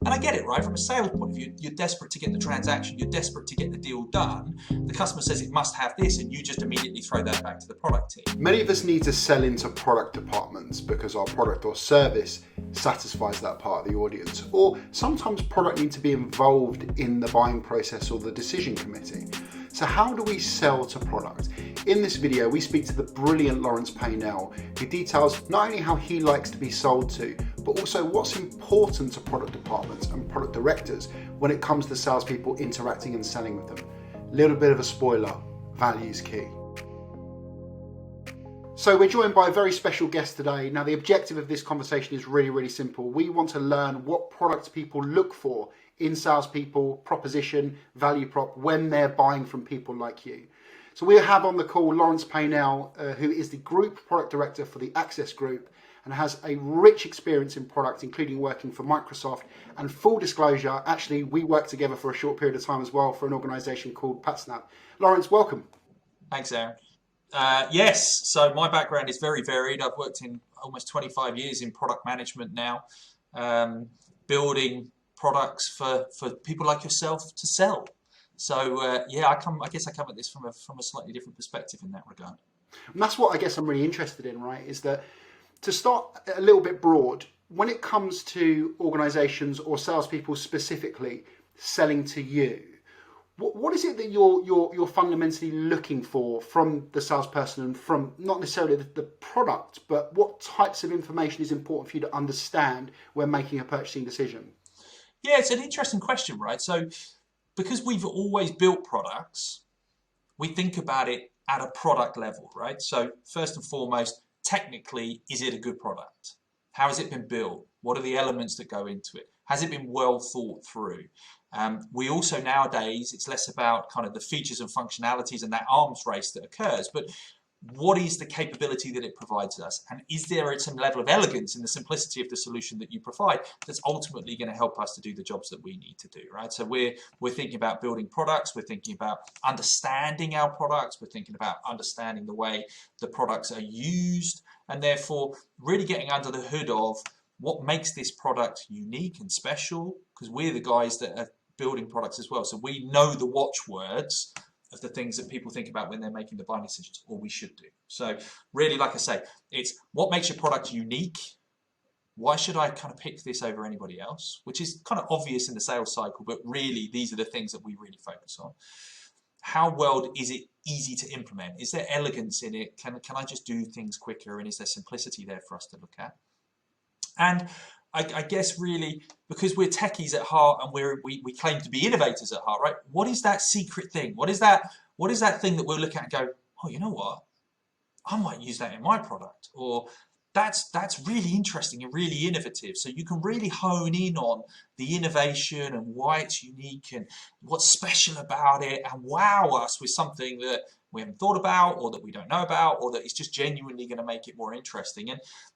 And I get it, right? From a sales point of view, you're desperate to get the transaction, you're desperate to get the deal done. The customer says it must have this, and you just immediately throw that back to the product team. Many of us need to sell into product departments because our product or service satisfies that part of the audience. Or sometimes product needs to be involved in the buying process or the decision committee. So how do we sell to product? In this video, we speak to the brilliant Laurence Painell, who details not only how he likes to be sold to, but also what's important to product departments and product directors when it comes to salespeople interacting and selling with them. Little bit of a spoiler, value's key. So we're joined by a very special guest today. Now the objective of this conversation is really simple. We want to learn what products people look for in salespeople, proposition, value prop, when they're buying from people like you. So we have on the call Laurence Painell, who is the Group Product Director for the Access Group and has a rich experience in product, including working for Microsoft. And full disclosure, actually, we worked together for a short period of time as well for an organization called Patsnap. Laurence, welcome. Thanks, Aaron. Yes, so my background is very varied. I've worked in almost 25 years in product management now, building products for people like yourself to sell. So yeah, I guess I come at this from a slightly different perspective in that regard. And that's what I guess I'm really interested in, right? Is that to start a little bit broad, when it comes to organizations or salespeople specifically selling to you, what is it that you're fundamentally looking for from the salesperson and from not necessarily the product, but what types of information is important for you to understand when making a purchasing decision? Yeah, it's an interesting question, right? So because we've always built products, we think about it at a product level, right? So first and foremost, technically, is it a good product? How has it been built? What are the elements that go into it? Has it been well thought through? We also nowadays, it's less about kind of the features and functionalities and that arms race that occurs, but what is the capability that it provides us? And is there some level of elegance in the simplicity of the solution that you provide that's ultimately going to help us to do the jobs that we need to do, right? So we're thinking about building products, we're thinking about understanding our products, we're thinking about understanding the way the products are used, and therefore really getting under the hood of what makes this product unique and special, because we're the guys that are building products as well. So we know the watchwords of the things that people think about when they're making the buying decisions, or we should do. So really, like I say, it's what makes your product unique. Why should I kind of pick this over anybody else? Which is kind of obvious in the sales cycle, but really these are the things that we really focus on. How well is it easy to implement? Is there elegance in it? Can I just do things quicker? And is there simplicity there for us to look at? And I guess really, because we're techies at heart and we claim to be innovators at heart, right? What is that secret thing? What is that thing that we'll look at and go, oh, you know what? I might use that in my product. Or that's really interesting and really innovative. So you can really hone in on the innovation and why it's unique and what's special about it and wow us with something that we haven't thought about or that we don't know about or that is just genuinely going to make it more interesting.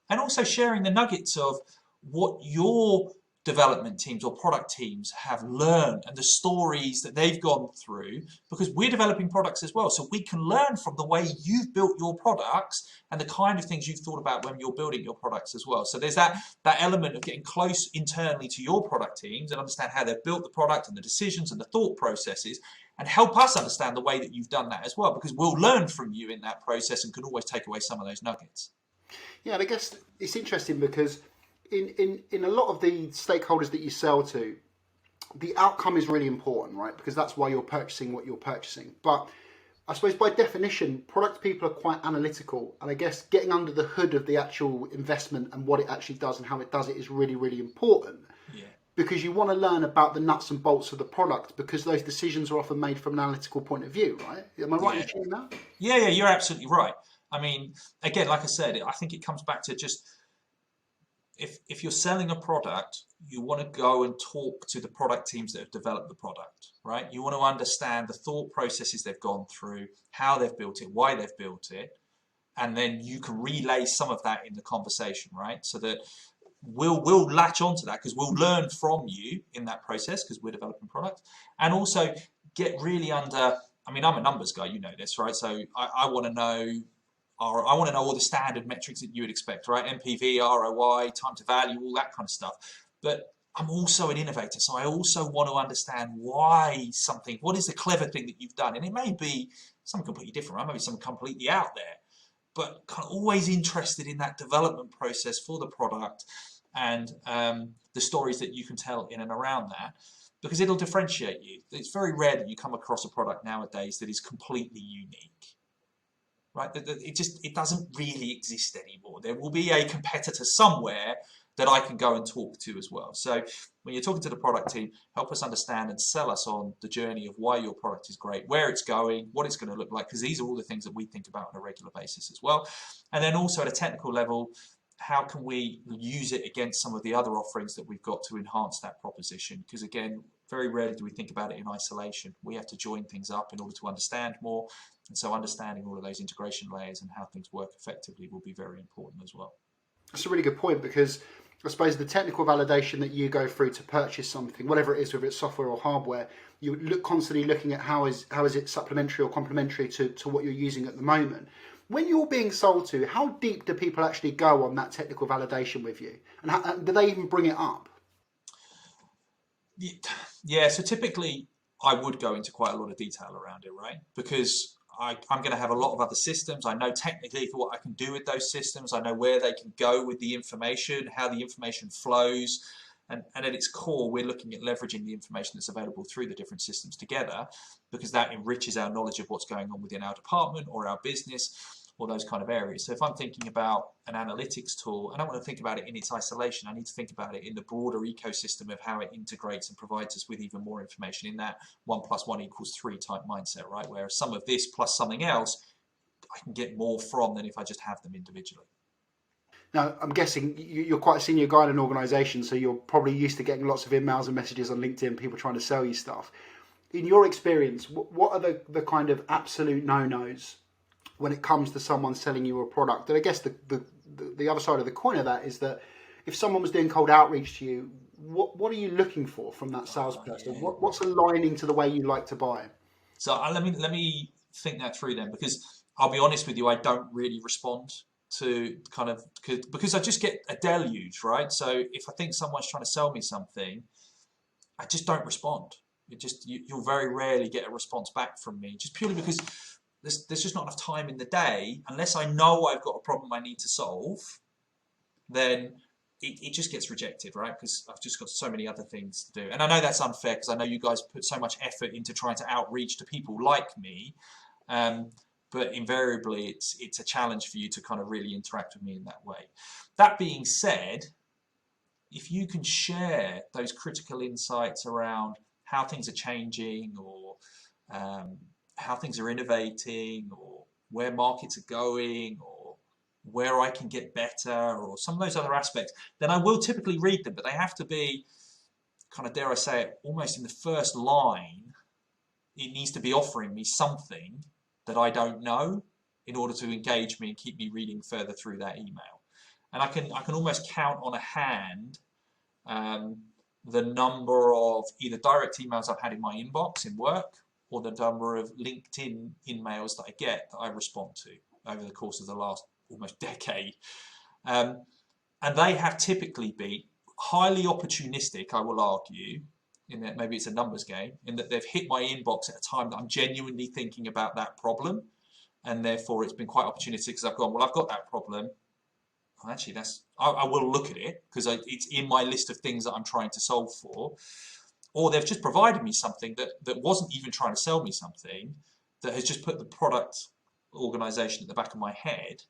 And also sharing the nuggets of what your development teams or product teams have learned and the stories that they've gone through, because we're developing products as well. So we can learn from the way you've built your products and the kind of things you've thought about when you're building your products as well. So there's that element of getting close internally to your product teams and understand how they've built the product and the decisions and the thought processes, and help us understand the way that you've done that as well, because we'll learn from you in that process and can always take away some of those nuggets. Yeah, and I guess it's interesting because in a lot of the stakeholders that you sell to, the outcome is really important, right? Because that's why you're purchasing what you're purchasing. But I suppose by definition, product people are quite analytical. And I guess getting under the hood of the actual investment and what it actually does and how it does it is really important. Yeah. Because you want to learn about the nuts and bolts of the product, because those decisions are often made from an analytical point of view, right? Am I right in saying that? Yeah, you're absolutely right. I mean, again, like I said, I think it comes back to just if you're selling a product, you want to go and talk to the product teams that have developed the product, right? You want to understand the thought processes they've gone through, how they've built it, why they've built it, and then you can relay some of that in the conversation, right? So that we'll latch onto that because we'll learn from you in that process because we're developing products, and also get really under. I mean, I'm a numbers guy, you know this, right? So I want to know. I want to know all the standard metrics that you would expect, right? MPV, ROI, time to value, all that kind of stuff. But I'm also an innovator, so I also want to understand why something, what is the clever thing that you've done? And it may be something completely different, right? Maybe something completely out there, but kind of always interested in that development process for the product and the stories that you can tell in and around that, because it'll differentiate you. It's very rare that you come across a product nowadays that is completely unique, right? It doesn't really exist anymore. There will be a competitor somewhere that I can go and talk to as well. So when you're talking to the product team, help us understand and sell us on the journey of why your product is great, where it's going, what it's going to look like, because these are all the things that we think about on a regular basis as well. And then also at a technical level, how can we use it against some of the other offerings that we've got to enhance that proposition? Because again, very rarely do we think about it in isolation. We have to join things up in order to understand more. And so understanding all of those integration layers and how things work effectively will be very important as well. That's a really good point, because I suppose the technical validation that you go through to purchase something, whatever it is, whether it's software or hardware, you look constantly looking at how is it supplementary or complementary to what you're using at the moment. When you're being sold to, how deep do people actually go on that technical validation with you? And do they even bring it up? Yeah, so typically I would go into quite a lot of detail around it, right? Because I'm going to have a lot of other systems. I know technically what I can do with those systems. I know where they can go with the information, how the information flows. And at its core, we're looking at leveraging the information that's available through the different systems together, because that enriches our knowledge of what's going on within our department or our business or those kind of areas. So if I'm thinking about an analytics tool, I don't want to think about it in its isolation. I need to think about it in the broader ecosystem of how it integrates and provides us with even more information in that 1 + 1 = 3 type mindset, right? Where some of this plus something else, I can get more from than if I just have them individually. Now, I'm guessing you're quite a senior guy in an organisation, so you're probably used to getting lots of emails and messages on LinkedIn, people trying to sell you stuff. In your experience, what are the kind of absolute no-nos when it comes to someone selling you a product? And I guess the other side of the coin of that is that if someone was doing cold outreach to you, what are you looking for from that salesperson? Yeah. What's aligning to the way you like to buy? So let me think that through then, because I'll be honest with you, I don't really respond to kind of, because I just get a deluge, right? So if I think someone's trying to sell me something, I just don't respond. You'll very rarely get a response back from me, just purely because there's just not enough time in the day. Unless I know I've got a problem I need to solve, then it just gets rejected, right? Because I've just got so many other things to do. And I know that's unfair, because I know you guys put so much effort into trying to outreach to people like me. But invariably, it's a challenge for you to kind of really interact with me in that way. That being said, if you can share those critical insights around how things are changing, or how things are innovating, or where markets are going, or where I can get better, or some of those other aspects, then I will typically read them, but they have to be kind of, dare I say it, almost in the first line. It needs to be offering me something that I don't know in order to engage me and keep me reading further through that email. And I can almost count on a hand the number of either direct emails I've had in my inbox in work, or the number of LinkedIn emails that I get that I respond to over the course of the last almost decade. And they have typically been highly opportunistic, I will argue, in that maybe it's a numbers game, in that they've hit my inbox at a time that I'm genuinely thinking about that problem, and therefore it's been quite opportunistic, because I've gone, well, I've got that problem. Well, actually, I will look at it, because it's in my list of things that I'm trying to solve for. Or they've just provided me something that wasn't even trying to sell me something, that has just put the product organization at the back of my head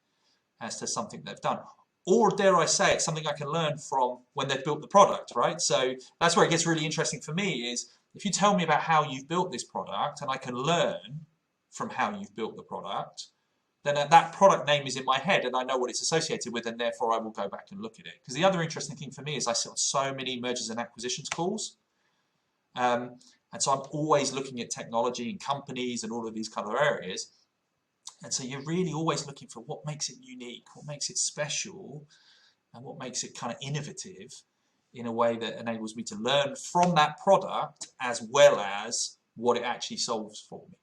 as to something they've done. Or dare I say, it's something I can learn from when they've built the product, right? So that's where it gets really interesting for me, is if you tell me about how you've built this product and I can learn from how you've built the product, then that product name is in my head and I know what it's associated with, and therefore I will go back and look at it. Because the other interesting thing for me is I sit on so many mergers and acquisitions calls. And so I'm always looking at technology and companies and all of these kind of areas. And so you're really always looking for what makes it unique, what makes it special, and what makes it kind of innovative in a way that enables me to learn from that product as well as what it actually solves for me.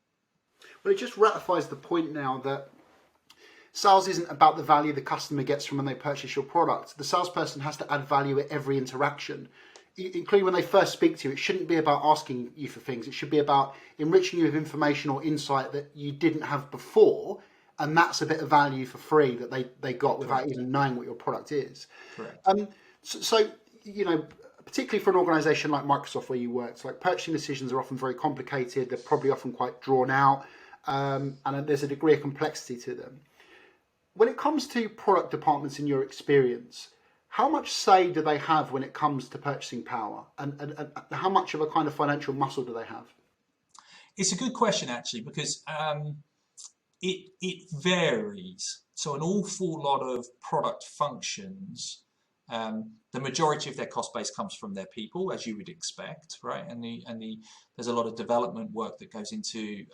Well, it just ratifies the point now that sales isn't about the value the customer gets from when they purchase your product. The salesperson has to add value at every interaction. including when they first speak to you, it shouldn't be about asking you for things. It should be about enriching you with information or insight that you didn't have before, and that's a bit of value for free that they got without Correct. even knowing what your product is. Correct. So, you know, particularly for an organisation like Microsoft where you worked, like purchasing decisions are often very complicated. They're probably often quite drawn out, and there's a degree of complexity to them. When it comes to product departments, in your experience, how much say do they have when it comes to purchasing power, and how much of a kind of financial muscle do they have? It's a good question, actually, because it varies. So an awful lot of product functions, the majority of their cost base comes from their people, as you would expect, right? And there's a lot of development work that goes into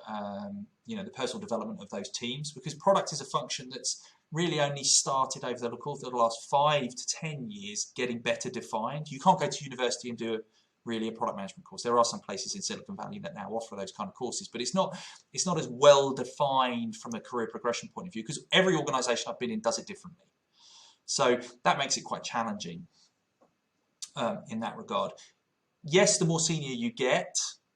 the personal development of those teams, because product is a function that's really only started over the course of the last 5 to 10 years getting better defined. You can't go to university and do a product management course. There are some places in Silicon Valley that now offer those kind of courses, but it's not as well defined from a career progression point of view, because every organization I've been in does it differently. So that makes it quite challenging in that regard. Yes, the more senior you get,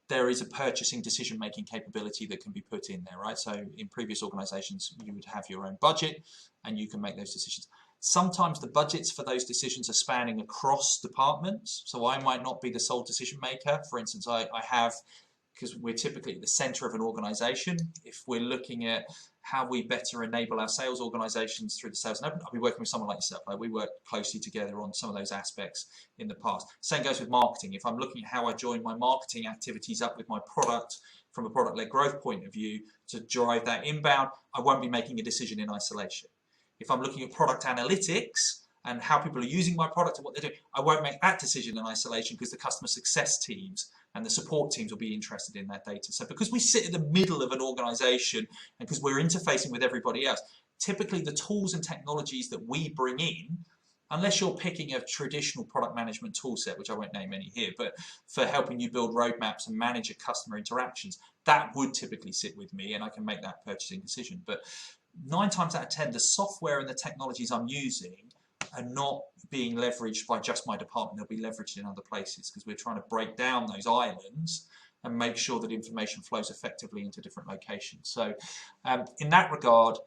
there is a purchasing decision-making capability that can be put in there, right? So in previous organizations, you would have your own budget and you can make those decisions. Sometimes the budgets for those decisions are spanning across departments. So I might not be the sole decision maker. For instance, I have, because we're typically at the center of an organization, if we're looking at how we better enable our sales organizations through the sales enablement, I'll be working with someone like yourself. Right? We work closely together on some of those aspects in the past. Same goes with marketing. If I'm looking at how I join my marketing activities up with my product from a product-led growth point of view to drive that inbound, I won't be making a decision in isolation. If I'm looking at product analytics and how people are using my product and what they're doing, I won't make that decision in isolation, because the customer success teams and the support teams will be interested in that data. So because we sit in the middle of an organization and because we're interfacing with everybody else, typically the tools and technologies that we bring in, unless you're picking a traditional product management tool set, which I won't name any here, but for helping you build roadmaps and manage your customer interactions, that would typically sit with me and I can make that purchasing decision. But 9 times out of 10, the software and the technologies I'm using are not being leveraged by just my department. They'll be leveraged in other places, because we're trying to break down those islands and make sure that information flows effectively into different locations. So in that regard,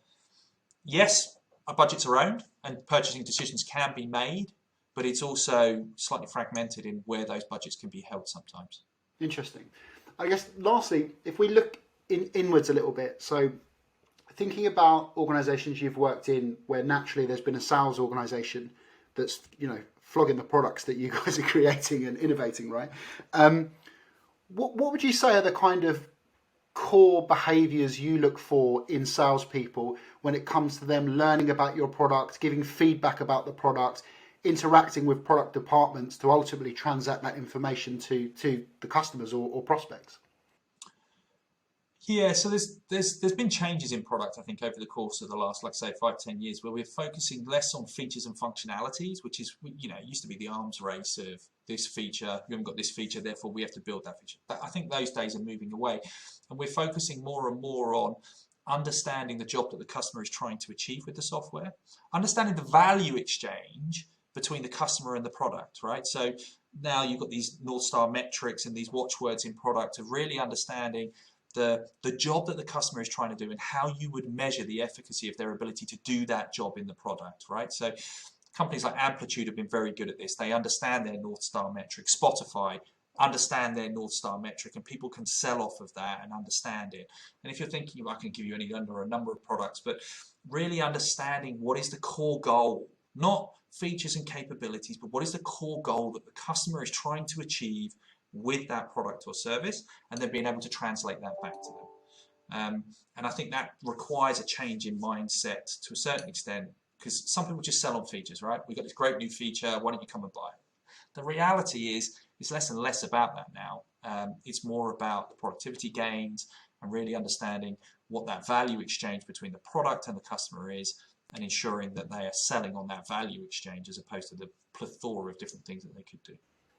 yes, our budgets are owned and purchasing decisions can be made, but it's also slightly fragmented in where those budgets can be held sometimes. Interesting. I guess lastly, if we look inwards a little bit, so thinking about organizations you've worked in where naturally there's been a sales organization that's, flogging the products that you guys are creating and innovating, right? What would you say are the kind of core behaviors you look for in salespeople when it comes to them learning about your product, giving feedback about the product, interacting with product departments to ultimately transact that information to the customers or prospects? Yeah, so there's been changes in product, I think, over the course of the last, like I say, 5-10 years, where we're focusing less on features and functionalities, which is, it used to be the arms race of this feature, you haven't got this feature, therefore we have to build that feature. But I think those days are moving away, and we're focusing more and more on understanding the job that the customer is trying to achieve with the software, understanding the value exchange between the customer and the product, right? So now you've got these North Star metrics and these watchwords in product of really understanding the job that the customer is trying to do and how you would measure the efficacy of their ability to do that job in the product, right? So companies like Amplitude have been very good at this. They understand their North Star metric. Spotify understand their North Star metric, and people can sell off of that and understand it. And if you're thinking, I can give you any number of products, but really understanding what is the core goal, not features and capabilities, but what is the core goal that the customer is trying to achieve with that product or service, and then being able to translate that back to them. And I think that requires a change in mindset to a certain extent, because some people just sell on features, right? We've got this great new feature, why don't you come and buy it? The reality is, it's less and less about that now. It's more about the productivity gains and really understanding what that value exchange between the product and the customer is, and ensuring that they are selling on that value exchange as opposed to the plethora of different things that they could do.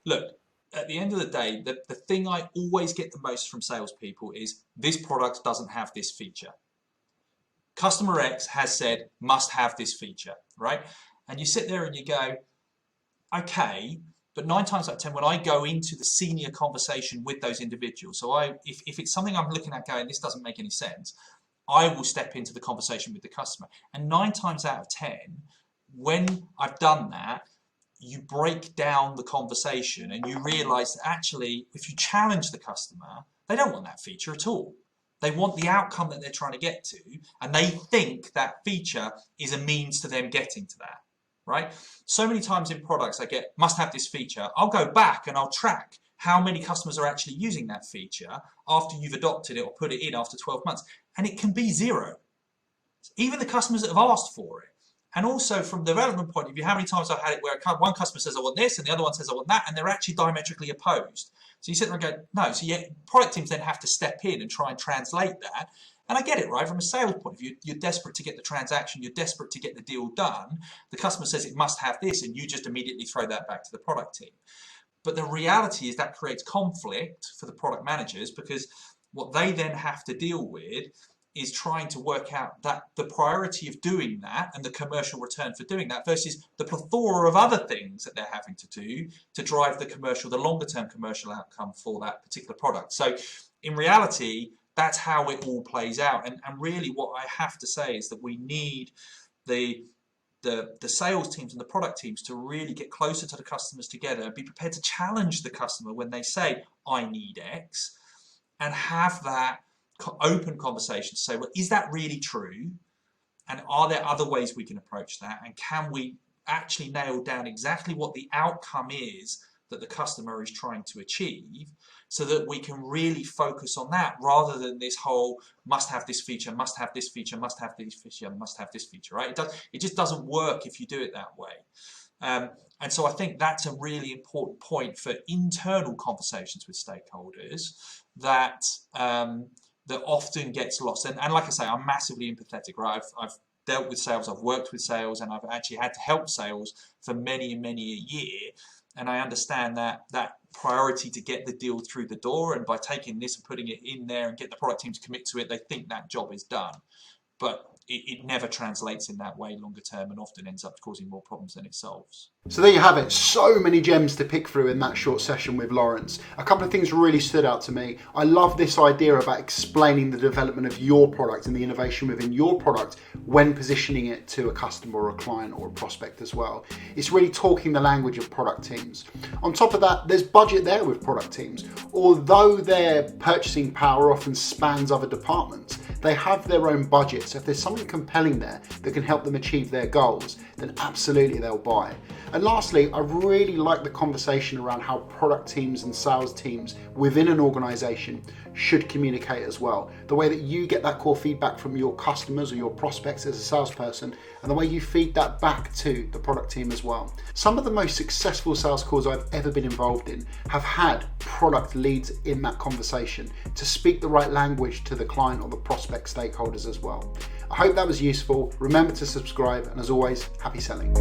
Look, at the end of the day, the thing I always get the most from salespeople is, this product doesn't have this feature. Customer X has said must have this feature, right? And you sit there and you go, okay, But 9 times out of 10, when I go into the senior conversation with those individuals, so if it's something I'm looking at going, this doesn't make any sense, I will step into the conversation with the customer. And 9 times out of 10, when I've done that, you break down the conversation and you realize that actually, if you challenge the customer, they don't want that feature at all. They want the outcome that they're trying to get to, and they think that feature is a means to them getting to that, right? So many times in products I get, must have this feature. I'll go back and I'll track how many customers are actually using that feature after you've adopted it or put it in after 12 months. And it can be 0. Even the customers that have asked for it. And also from the development point of view, how many times I've had it where one customer says I want this and the other one says I want that, and they're actually diametrically opposed. So you sit there and go, no. So product teams then have to step in and try and translate that. And I get it, right? From a sales point of view, you're desperate to get the transaction, you're desperate to get the deal done. The customer says it must have this, and you just immediately throw that back to the product team. But the reality is that creates conflict for the product managers, because what they then have to deal with is trying to work out that the priority of doing that and the commercial return for doing that versus the plethora of other things that they're having to do to drive the longer term commercial outcome for that particular product. So in reality, that's how it all plays out. And really what I have to say is that we need the sales teams and the product teams to really get closer to the customers together and be prepared to challenge the customer when they say, I need X, and have that open conversation to say, well, is that really true? And are there other ways we can approach that? And can we actually nail down exactly what the outcome is that the customer is trying to achieve, so that we can really focus on that rather than this whole must have this feature, must have this feature, must have this feature, must have this feature, right? It just doesn't work if you do it that way. And so I think that's a really important point for internal conversations with stakeholders that that often gets lost. And like I say, I'm massively empathetic, right? I've dealt with sales, I've worked with sales, and I've actually had to help sales for many and many a year. And I understand that priority to get the deal through the door, and by taking this and putting it in there and get the product team to commit to it, they think that job is done. But it never translates in that way longer term, and often ends up causing more problems than it solves. So there you have it. So many gems to pick through in that short session with Laurence. A couple of things really stood out to me. I love this idea about explaining the development of your product and the innovation within your product when positioning it to a customer or a client or a prospect as well. It's really talking the language of product teams. On top of that, there's budget there with product teams. Although their purchasing power often spans other departments, they have their own budget. So if there's something compelling there that can help them achieve their goals, then absolutely they'll buy. And lastly, I really like the conversation around how product teams and sales teams within an organization should communicate as well. The way that you get that core feedback from your customers or your prospects as a salesperson, and the way you feed that back to the product team as well. Some of the most successful sales calls I've ever been involved in have had product leads in that conversation to speak the right language to the client or the prospect stakeholders as well. I hope that was useful. Remember to subscribe, and as always, happy selling.